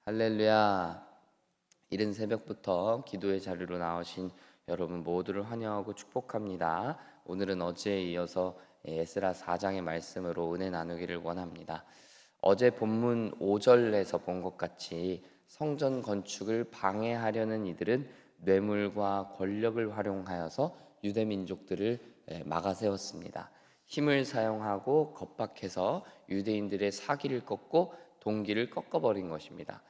할렐루야. 이른 새벽부터 기도의 자리로 나오신 여러분 모두를 환영하고 축복합니다. 오늘은 어제에 이어서 에스라 4장의 말씀으로 은혜 나누기를 원합니다. 어제 본문 5절에서 본 것 같이 성전 건축을 방해하려는 이들은 뇌물과 권력을 활용하여서 유대 민족들을 막아 세웠습니다. 힘을 사용하고 겁박해서 유대인들의 사기를 꺾고 동기를 꺾어버린 것입니다.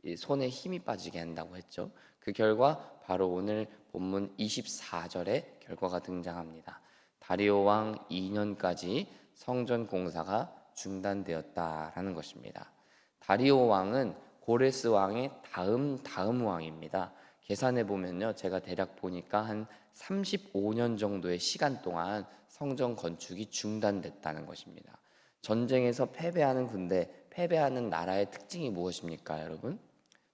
이 손에 힘이 빠지게 한다고 했죠. 그 결과 바로 오늘 본문 24절에 결과가 등장합니다. 다리오 왕 2년까지 성전 공사가 중단되었다라는 것입니다. 다리오 왕은 고레스 왕의 다음 왕입니다. 계산해 보면요, 제가 대략 보니까 한 35년 정도의 시간 동안 성전 건축이 중단됐다는 것입니다. 전쟁에서 패배하는 군대, 패배하는 나라의 특징이 무엇입니까, 여러분?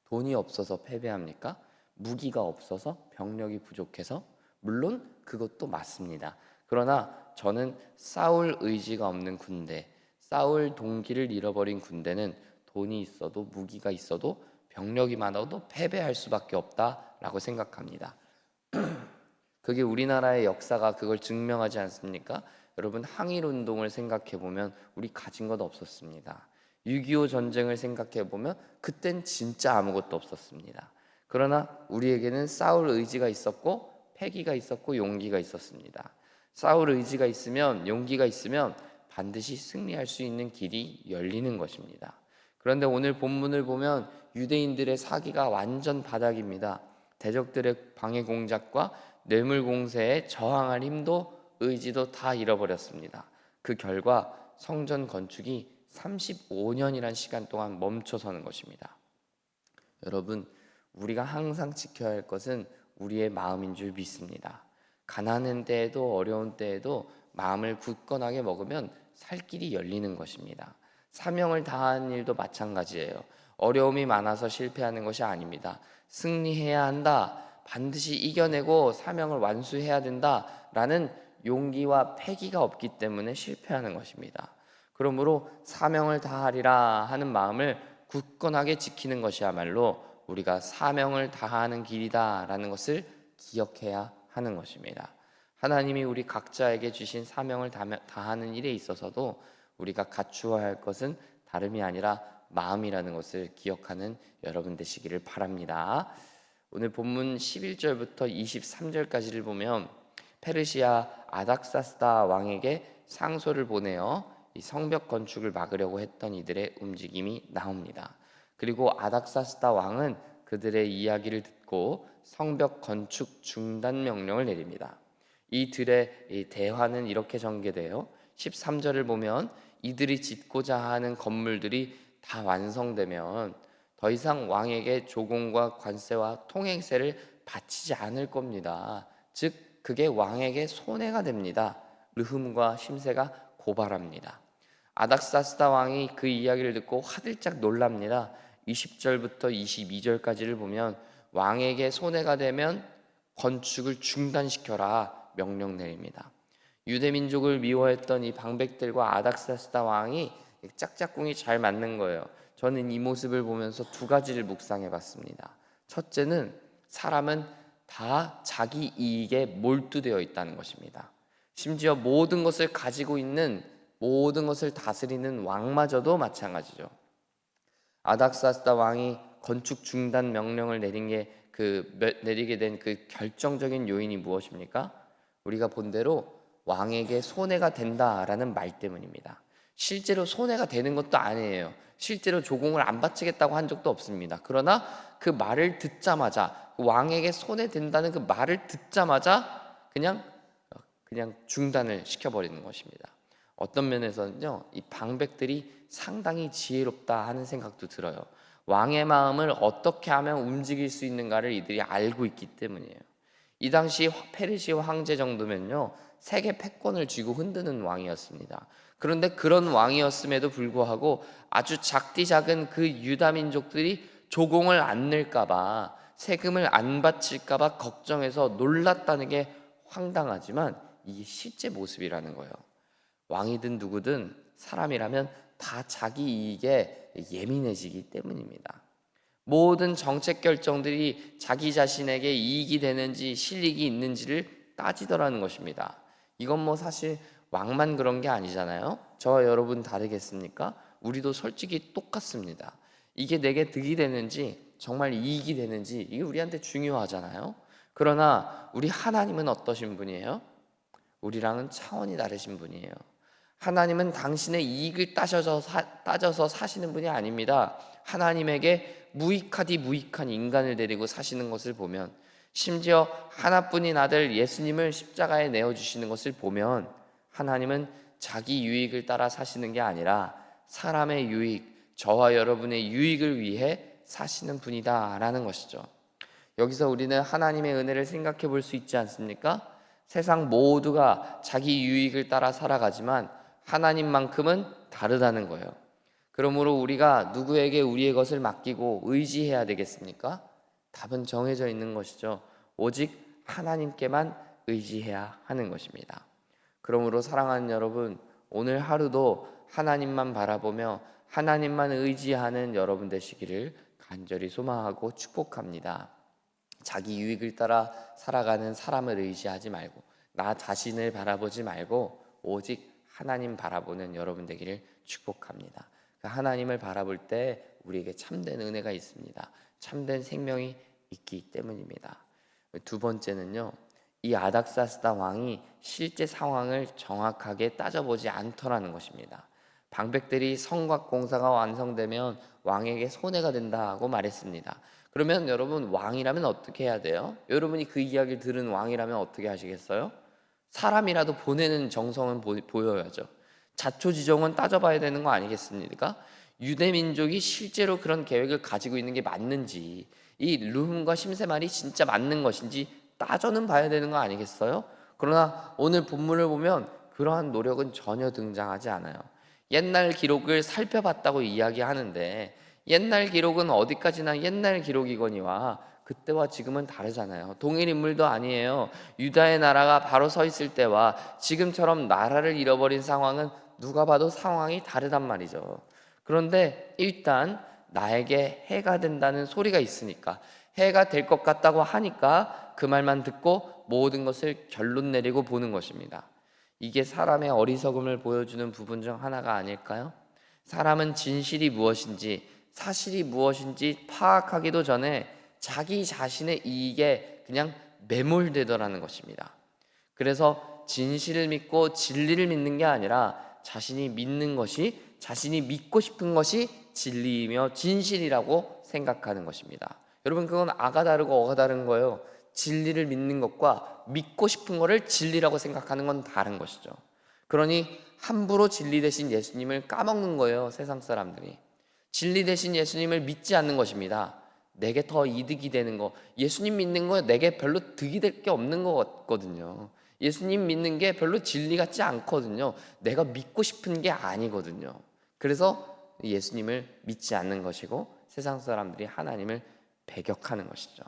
돈이 없어서 패배합니까? 무기가 없어서, 병력이 부족해서? 물론 그것도 맞습니다. 그러나 저는 싸울 의지가 없는 군대, 싸울 동기를 잃어버린 군대는 돈이 있어도, 무기가 있어도, 병력이 많아도 패배할 수밖에 없다라고 생각합니다. 그게 우리나라의 역사가 그걸 증명하지 않습니까? 여러분, 항일운동을 생각해 보면 우리 가진 것 없었습니다. 6.25 전쟁을 생각해 보면 그땐 진짜 아무것도 없었습니다. 그러나 우리에게는 싸울 의지가 있었고 패기가 있었고 용기가 있었습니다. 싸울 의지가 있으면, 용기가 있으면 반드시 승리할 수 있는 길이 열리는 것입니다. 그런데 오늘 본문을 보면 유대인들의 사기가 완전 바닥입니다. 대적들의 방해 공작과 뇌물 공세에 저항할 힘도 의지도 다 잃어버렸습니다. 그 결과 성전 건축이 35년이란 시간 동안 멈춰서는 것입니다. 여러분, 우리가 항상 지켜야 할 것은 우리의 마음인 줄 믿습니다. 가난한 때에도 어려운 때에도 마음을 굳건하게 먹으면 살 길이 열리는 것입니다. 사명을 다하는 일도 마찬가지예요. 어려움이 많아서 실패하는 것이 아닙니다. 승리해야 한다, 반드시 이겨내고 사명을 완수해야 된다라는 용기와 패기가 없기 때문에 실패하는 것입니다. 그러므로 사명을 다하리라 하는 마음을 굳건하게 지키는 것이야말로 우리가 사명을 다하는 길이다라는 것을 기억해야 하는 것입니다. 하나님이 우리 각자에게 주신 사명을 다하는 일에 있어서도 우리가 갖추어야 할 것은 다름이 아니라 마음이라는 것을 기억하는 여러분 되시기를 바랍니다. 오늘 본문 11절부터 23절까지를 보면 페르시아 아닥사스다 왕에게 상소를 보내어 이 성벽 건축을 막으려고 했던 이들의 움직임이 나옵니다. 그리고 아닥사스다 왕은 그들의 이야기를 듣고 성벽 건축 중단 명령을 내립니다. 이들의 이 대화는 이렇게 전개돼요. 13절을 보면 이들이 짓고자 하는 건물들이 다 완성되면 더 이상 왕에게 조공과 관세와 통행세를 바치지 않을 겁니다. 즉 그게 왕에게 손해가 됩니다. 르흠과 심세가 고발합니다. 아닥사스다 왕이 그 이야기를 듣고 화들짝 놀랍니다. 20절부터 22절까지를 보면 왕에게 손해가 되면 건축을 중단시켜라 명령 내립니다. 유대 민족을 미워했던 이 방백들과 아닥사스다 왕이 짝짝꿍이 잘 맞는 거예요. 저는 이 모습을 보면서 두 가지를 묵상해 봤습니다. 첫째는 사람은 다 자기 이익에 몰두되어 있다는 것입니다. 심지어 모든 것을 가지고 있는, 모든 것을 다스리는 왕마저도 마찬가지죠. 아닥사스다 왕이 건축 중단 명령을 내리게 된 그 결정적인 요인이 무엇입니까? 우리가 본 대로 왕에게 손해가 된다라는 말 때문입니다. 실제로 손해가 되는 것도 아니에요. 실제로 조공을 안 바치겠다고 한 적도 없습니다. 그러나 그 말을 듣자마자, 왕에게 손해된다는 그 말을 듣자마자 그냥 중단을 시켜버리는 것입니다. 어떤 면에서는요, 이 방백들이 상당히 지혜롭다 하는 생각도 들어요. 왕의 마음을 어떻게 하면 움직일 수 있는가를 이들이 알고 있기 때문이에요. 이 당시 페르시아 황제 정도면요, 세계 패권을 쥐고 흔드는 왕이었습니다. 그런데 그런 왕이었음에도 불구하고 아주 작디 작은 그 유다 민족들이 조공을 안 낼까봐, 세금을 안 바칠까봐 걱정해서 놀랐다는 게 황당하지만 이게 실제 모습이라는 거예요. 왕이든 누구든 사람이라면 다 자기 이익에 예민해지기 때문입니다. 모든 정책 결정들이 자기 자신에게 이익이 되는지 실익이 있는지를 따지더라는 것입니다. 이건 뭐 사실 왕만 그런 게 아니잖아요. 저와 여러분 다르겠습니까? 우리도 솔직히 똑같습니다. 이게 내게 득이 되는지 정말 이익이 되는지 이게 우리한테 중요하잖아요. 그러나 우리 하나님은 어떠신 분이에요? 우리랑은 차원이 다르신 분이에요. 하나님은 당신의 이익을 따져서 사시는 분이 아닙니다. 하나님에게 무익하디 무익한 인간을 데리고 사시는 것을 보면, 심지어 하나뿐인 아들 예수님을 십자가에 내어주시는 것을 보면, 하나님은 자기 유익을 따라 사시는 게 아니라 사람의 유익, 저와 여러분의 유익을 위해 사시는 분이다라는 것이죠. 여기서 우리는 하나님의 은혜를 생각해 볼 수 있지 않습니까? 세상 모두가 자기 유익을 따라 살아가지만 하나님만큼은 다르다는 거예요. 그러므로 우리가 누구에게 우리의 것을 맡기고 의지해야 되겠습니까? 답은 정해져 있는 것이죠. 오직 하나님께만 의지해야 하는 것입니다. 그러므로 사랑하는 여러분, 오늘 하루도 하나님만 바라보며 하나님만 의지하는 여러분 되시기를 간절히 소망하고 축복합니다. 자기 유익을 따라 살아가는 사람을 의지하지 말고, 나 자신을 바라보지 말고 오직 하나님 바라보는 여러분 되기를 축복합니다. 그 하나님을 바라볼 때 우리에게 참된 은혜가 있습니다. 참된 생명이 있기 때문입니다. 두 번째는요, 이 아닥사스다 왕이 실제 상황을 정확하게 따져보지 않더라는 것입니다. 방백들이 성곽 공사가 완성되면 왕에게 손해가 된다고 말했습니다. 그러면 여러분, 왕이라면 어떻게 해야 돼요? 여러분이 그 이야기를 들은 왕이라면 어떻게 하시겠어요? 사람이라도 보내는 정성은 보여야죠. 자초지종은 따져봐야 되는 거 아니겠습니까? 유대 민족이 실제로 그런 계획을 가지고 있는 게 맞는지, 이 르훔과 심세말이 진짜 맞는 것인지 따져는 봐야 되는 거 아니겠어요? 그러나 오늘 본문을 보면 그러한 노력은 전혀 등장하지 않아요. 옛날 기록을 살펴봤다고 이야기하는데, 옛날 기록은 어디까지나 옛날 기록이거니와 그때와 지금은 다르잖아요. 동일 인물도 아니에요. 유다의 나라가 바로 서 있을 때와 지금처럼 나라를 잃어버린 상황은 누가 봐도 상황이 다르단 말이죠. 그런데 일단 나에게 해가 된다는 소리가 있으니까, 해가 될 것 같다고 하니까 그 말만 듣고 모든 것을 결론 내리고 보는 것입니다. 이게 사람의 어리석음을 보여주는 부분 중 하나가 아닐까요? 사람은 진실이 무엇인지, 사실이 무엇인지 파악하기도 전에 자기 자신의 이익에 그냥 매몰되더라는 것입니다. 그래서 진실을 믿고 진리를 믿는 게 아니라 자신이 믿는 것이, 자신이 믿고 싶은 것이 진리이며 진실이라고 생각하는 것입니다. 여러분, 그건 아가 다르고 어가 다른 거예요. 진리를 믿는 것과 믿고 싶은 것을 진리라고 생각하는 건 다른 것이죠. 그러니 함부로 진리 대신 예수님을 까먹는 거예요, 세상 사람들이. 진리 대신 예수님을 믿지 않는 것입니다. 내게 더 이득이 되는 거, 예수님 믿는 거 내게 별로 득이 될 게 없는 것 같거든요. 예수님 믿는 게 별로 진리 같지 않거든요. 내가 믿고 싶은 게 아니거든요. 그래서 예수님을 믿지 않는 것이고 세상 사람들이 하나님을 배격하는 것이죠.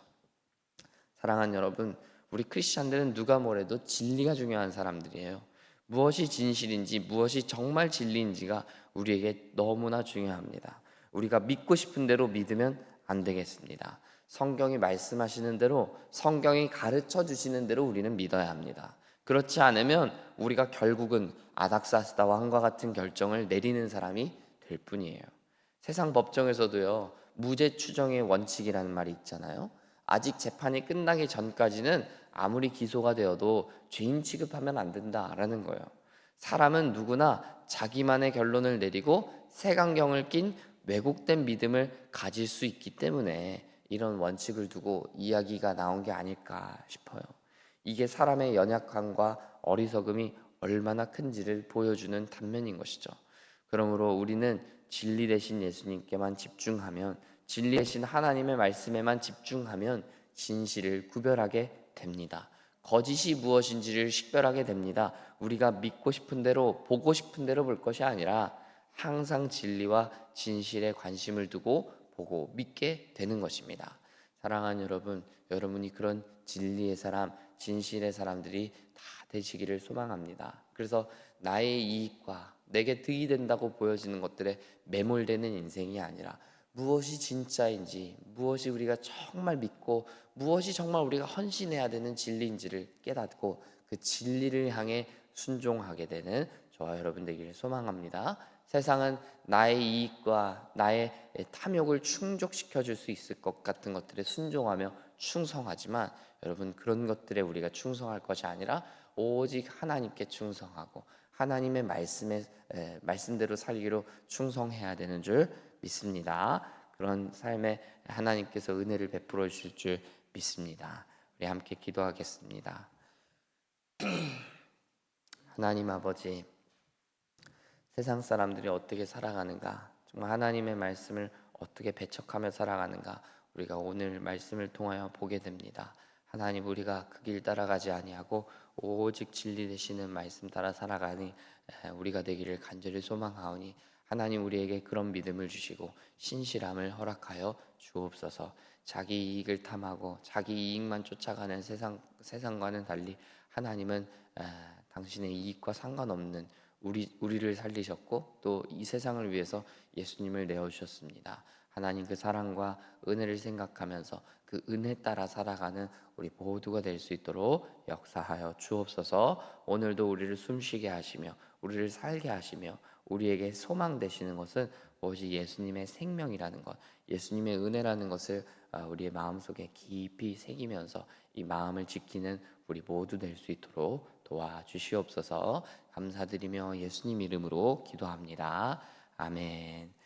사랑하는 여러분, 우리 크리스찬들은 누가 뭐래도 진리가 중요한 사람들이에요. 무엇이 진실인지, 무엇이 정말 진리인지가 우리에게 너무나 중요합니다. 우리가 믿고 싶은 대로 믿으면 안 되겠습니다. 성경이 말씀하시는 대로, 성경이 가르쳐 주시는 대로 우리는 믿어야 합니다. 그렇지 않으면 우리가 결국은 아닥사스다 왕과 같은 결정을 내리는 사람이 될 뿐이에요. 세상 법정에서도요, 무죄 추정의 원칙이라는 말이 있잖아요. 아직 재판이 끝나기 전까지는 아무리 기소가 되어도 죄인 취급하면 안 된다라는 거예요. 사람은 누구나 자기만의 결론을 내리고 색안경을 낀 왜곡된 믿음을 가질 수 있기 때문에 이런 원칙을 두고 이야기가 나온 게 아닐까 싶어요. 이게 사람의 연약함과 어리석음이 얼마나 큰지를 보여주는 단면인 것이죠. 그러므로 우리는 진리 되신 예수님께만 집중하면, 진리 되신 하나님의 말씀에만 집중하면 진실을 구별하게 됩니다. 거짓이 무엇인지를 식별하게 됩니다. 우리가 믿고 싶은 대로, 보고 싶은 대로 볼 것이 아니라 항상 진리와 진실에 관심을 두고 보고 믿게 되는 것입니다. 사랑하는 여러분, 여러분이 그런 진리의 사람, 진실의 사람들이 다 되시기를 소망합니다. 그래서 나의 이익과 내게 득이 된다고 보여지는 것들에 매몰되는 인생이 아니라 무엇이 진짜인지, 무엇이 우리가 정말 믿고 무엇이 정말 우리가 헌신해야 되는 진리인지를 깨닫고 그 진리를 향해 순종하게 되는 저와 여러분 되기를 소망합니다. 세상은 나의 이익과 나의 탐욕을 충족시켜 줄 수 있을 것 같은 것들에 순종하며 충성하지만, 여러분, 그런 것들에 우리가 충성할 것이 아니라 오직 하나님께 충성하고 하나님의 말씀대로 살기로 충성해야 되는 줄 믿습니다. 그런 삶에 하나님께서 은혜를 베풀어 주실 줄 믿습니다. 우리 함께 기도하겠습니다. 하나님 아버지, 세상 사람들이 어떻게 살아가는가, 정말 하나님의 말씀을 어떻게 배척하며 살아가는가, 우리가 오늘 말씀을 통하여 보게 됩니다. 하나님, 우리가 그 길 따라가지 아니하고 오직 진리 되시는 말씀 따라 살아가니 우리가 되기를 간절히 소망하오니, 하나님 우리에게 그런 믿음을 주시고 신실함을 허락하여 주옵소서. 자기 이익을 탐하고 자기 이익만 쫓아가는 세상과는 달리 하나님은 당신의 이익과 상관없는 우리를 살리셨고 또 이 세상을 위해서 예수님을 내어 주셨습니다. 하나님, 그 사랑과 은혜를 생각하면서 그 은혜 따라 살아가는 우리 모두가 될 수 있도록 역사하여 주옵소서. 오늘도 우리를 숨쉬게 하시며 우리를 살게 하시며 우리에게 소망 되시는 것은 오직 예수님의 생명이라는 것, 예수님의 은혜라는 것을 우리의 마음속에 깊이 새기면서 이 마음을 지키는 우리 모두 될 수 있도록 도와주시옵소서. 감사드리며 예수님 이름으로 기도합니다. 아멘.